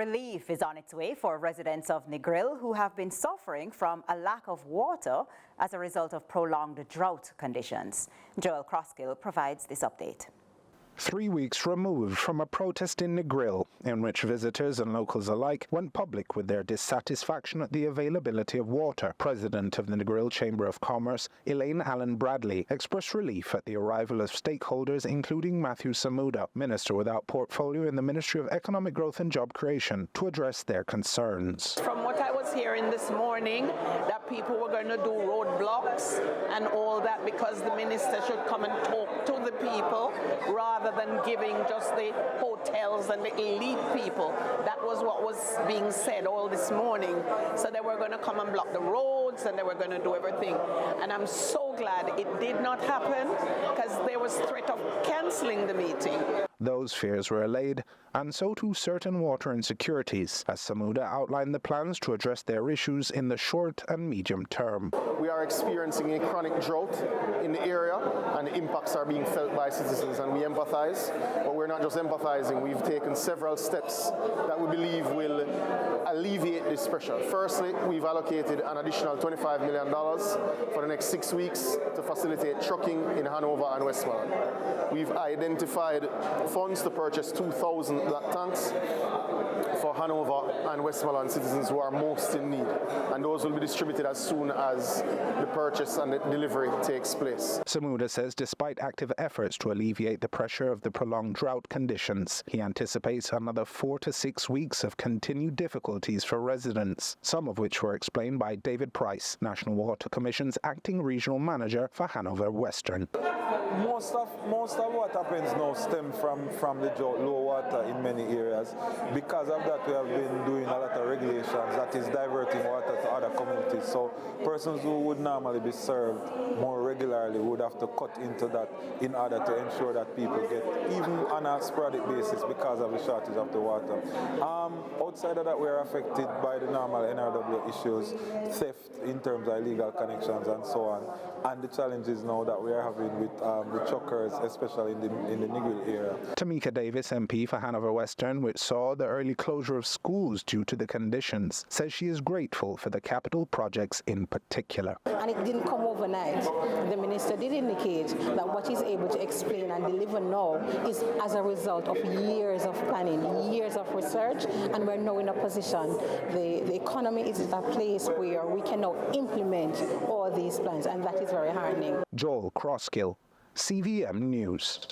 Relief is on its way for residents of Negril who have been suffering from a lack of water as a result of prolonged drought conditions. Joel Crosskill provides this update. 3 weeks removed from a protest in Negril, in which visitors and locals alike went public with their dissatisfaction at the availability of water, President of the Negril Chamber of Commerce, Elaine Allen Bradley, expressed relief at the arrival of stakeholders including Matthew Samuda, Minister without portfolio in the Ministry of Economic Growth and Job Creation, to address their concerns. From what I was hearing this morning, that people were going to do roadblocks and all that because the minister should come and talk to the people rather than giving just the hotels and the elite people. That was what was being said all this morning. So they were going to come and block the roads and they were going to do everything. And I'm so glad it did not happen because there was threat of cancelling the meeting. Those fears were allayed, and so too certain water insecurities, as Samuda outlined the plans to address their issues in the short and medium term. We are experiencing a chronic drought in the area, and the impacts are being felt by citizens, and we empathize. But we're not just empathizing, we've taken several steps that we believe will alleviate this pressure. Firstly, we've allocated an additional $25 million for the next 6 weeks to facilitate trucking in Hanover and Westmoreland. We've identified funds to purchase 2,000 black tanks for Hanover and Westmoreland citizens who are most in need, and those will be distributed as soon as the purchase and the delivery takes place. Samuda says despite active efforts to alleviate the pressure of the prolonged drought conditions, he anticipates another 4 to 6 weeks of continued difficulties for residents, some of which were explained by David Price, National Water Commission's acting regional manager for Hanover Western. Most of what happens now stems from the drought, low water in many areas. Because of that, we have been doing a lot of regulations that is diverting water to other communities. So persons who would normally be served more regularly would have to cut into that in order to ensure that people get, even on a sporadic basis because of the shortage of the water. Outside of that, we are affected by the normal NRW issues, theft in terms of illegal connections and so on, and the challenges now that we are having with the truckers, especially in the Negril area. Tamika Davis, MP for Hanover Western, which saw the early closure of schools due to the conditions, says she is grateful for the capital projects in particular. And it didn't come overnight. The minister did indicate that what he's able to explain and deliver now is as a result of years of planning, years of research, and we're now in a position, the economy is at a place where we can now implement all these plans, and that is very heartening. Joel Crosskill, CVM News.